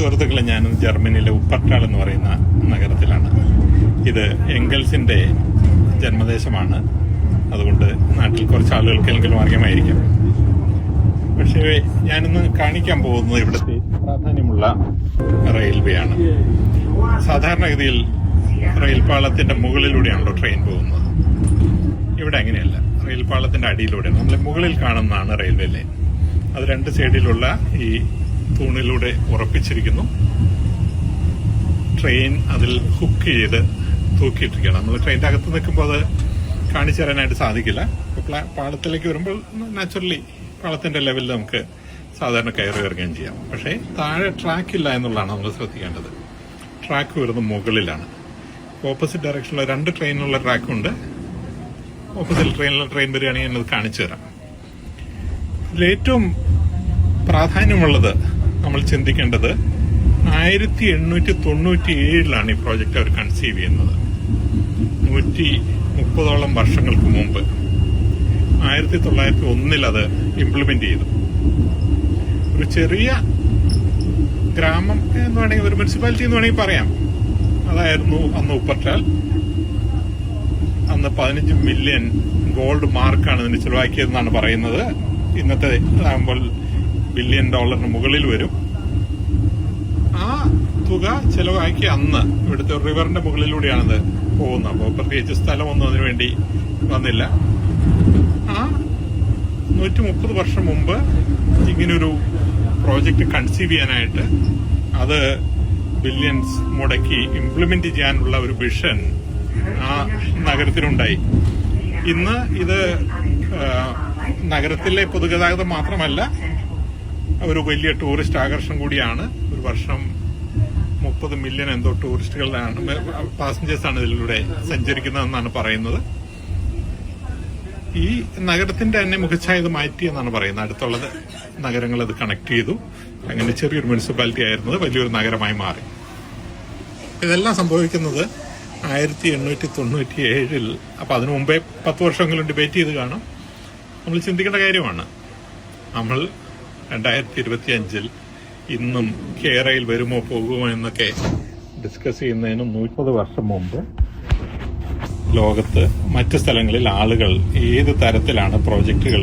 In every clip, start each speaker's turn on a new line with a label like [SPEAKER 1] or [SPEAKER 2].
[SPEAKER 1] സുഹൃത്തുക്കളെ, ഞാൻ ജർമ്മനിയിലെ ഉപ്പർട്ടാൾ എന്ന് പറയുന്ന നഗരത്തിലാണ്. ഇത് എംഗൽസിന്റെ ജന്മദേശമാണ്. അതുകൊണ്ട് നാട്ടിൽ കുറച്ച് ആളുകൾക്കെങ്കിലും അറിയാമായിരിക്കും. പക്ഷേ ഞാനിന്ന് കാണിക്കാൻ പോകുന്നത് ഇവിടുത്തെ പ്രാധാന്യമുള്ള റെയിൽവേ ആണ്. സാധാരണഗതിയിൽ റെയിൽപാളത്തിന്റെ മുകളിലൂടെയാണല്ലോ ട്രെയിൻ പോകുന്നത്. ഇവിടെ അങ്ങനെയല്ല, റെയിൽപാളത്തിന്റെ അടിയിലൂടെയാണ്. നമ്മൾ മുകളിൽ കാണുന്നതാണ് റെയിൽവേ ലൈൻ. അത് രണ്ട് സൈഡിലുള്ള ഈ തൂണിലൂടെ ഉറപ്പിച്ചിരിക്കുന്നു. ട്രെയിൻ അതിൽ ഹുക്ക് ചെയ്ത് തൂക്കിയിട്ടിരിക്കുകയാണ്. നമ്മൾ ട്രെയിനിന്റെ അകത്ത് നിൽക്കുമ്പോൾ അത് കാണിച്ചു തരാനായിട്ട് സാധിക്കില്ല. പാളത്തിലേക്ക് വരുമ്പോൾ നാച്ചുറലി പാളത്തിന്റെ ലെവലിൽ നമുക്ക് സാധാരണ കയറി ഇറങ്ങുകയും ചെയ്യാം. പക്ഷേ താഴെ ട്രാക്ക് ഇല്ല എന്നുള്ളതാണ് നമ്മൾ ശ്രദ്ധിക്കേണ്ടത്. ട്രാക്ക് വരുന്നത് മുകളിലാണ്. ഓപ്പോസിറ്റ് ഡയറക്ഷനിലുള്ള രണ്ട് ട്രെയിനിലുള്ള ട്രാക്കുണ്ട്. ഓപ്പോസിറ്റ് ട്രെയിനിലുള്ള ട്രെയിൻ വരികയാണെങ്കിൽ ഞാനത് കാണിച്ചു തരാം. ഇതിലേറ്റവും പ്രാധാന്യമുള്ളത് നമ്മൾ ചിന്തിക്കേണ്ടത് 1897 ഈ പ്രോജക്റ്റ് അവർ കൺസീവ് ചെയ്യുന്നത്. 130ഓളം വർഷങ്ങൾക്ക് മുമ്പ് 1901 അത് ഇംപ്ലിമെന്റ് ചെയ്തു. ഒരു ചെറിയ ഗ്രാമം എന്ന് വേണമെങ്കിൽ, ഒരു മുനിസിപ്പാലിറ്റി എന്ന് വേണമെങ്കിൽ പറയാം. അതായിരുന്നു അന്ന് ഉപ്പർട്ടാൽ. അന്ന് 15 മില്യൺ ഗോൾഡ് മാർക്കാണ് ഇതിന് ചെലവാക്കിയതെന്നാണ് പറയുന്നത്. ഇന്നത്തെ ആകുമ്പോൾ $1 ബില്യൺ മുകളിൽ വരും. ആ തുക ചെലവാക്കി അന്ന് ഇവിടുത്തെ റിവറിന്റെ മുകളിലൂടെയാണത് പോകുന്നത്. അപ്പോൾ പ്രത്യേകിച്ച് സ്ഥലമൊന്നും അതിനു വേണ്ടി വന്നില്ല. ആ 130 വർഷം മുമ്പ് ഇങ്ങനൊരു പ്രോജക്റ്റ് കൺസീവ് ചെയ്യാനായിട്ട്, അത് ബില്യൺസ് മുടക്കി ഇംപ്ലിമെന്റ് ചെയ്യാനുള്ള ഒരു വിഷൻ ആ നഗരത്തിനുണ്ടായി. ഇന്ന് ഇത് നഗരത്തിലെ പൊതുഗതാഗതം മാത്രമല്ല, ഒരു വലിയ ടൂറിസ്റ്റ് ആകർഷണം കൂടിയാണ്. ഒരു വർഷം 30 മില്യൺ എന്തോ ടൂറിസ്റ്റുകളാണ്, പാസഞ്ചേഴ്സാണ് ഇതിലൂടെ സഞ്ചരിക്കുന്നതെന്നാണ് പറയുന്നത്. ഈ നഗരത്തിന്റെ തന്നെ മുഖച്ഛായ ഇത് മാറ്റി എന്നാണ് പറയുന്നത്. അടുത്തുള്ള നഗരങ്ങൾ ഇത് കണക്ട് ചെയ്തു. അങ്ങനെ ചെറിയൊരു മുനിസിപ്പാലിറ്റി ആയിരുന്നത് വലിയൊരു നഗരമായി മാറി. ഇതെല്ലാം സംഭവിക്കുന്നത് 1897. അപ്പൊ അതിനു മുമ്പേ 10 വർഷമെങ്കിലും ഡിബേറ്റ് ചെയ്ത് കാണും. നമ്മൾ ചിന്തിക്കേണ്ട കാര്യമാണ്. നമ്മൾ 2025 ഇന്നും കേരളയിൽ വരുമോ പോകുമോ എന്നൊക്കെ ഡിസ്കസ് ചെയ്യുന്നതിന് 130 വർഷം മുമ്പ് ലോകത്ത് മറ്റ് സ്ഥലങ്ങളിൽ ആളുകൾ ഏത് തരത്തിലാണ് പ്രോജക്റ്റുകൾ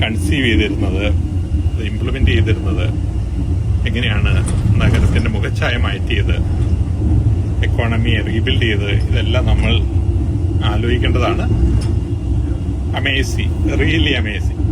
[SPEAKER 1] കൺസീവ് ചെയ്തിരുന്നത്, ഇംപ്ലിമെന്റ് ചെയ്തിരുന്നത്, എങ്ങനെയാണ് നഗരത്തിന്റെ മുഖച്ഛായ മാറ്റിയത്, എക്കോണമിയെ റീബിൽഡ് ചെയ്ത്, ഇതെല്ലാം നമ്മൾ ആലോചിക്കേണ്ടതാണ്. Amazing, really amazing.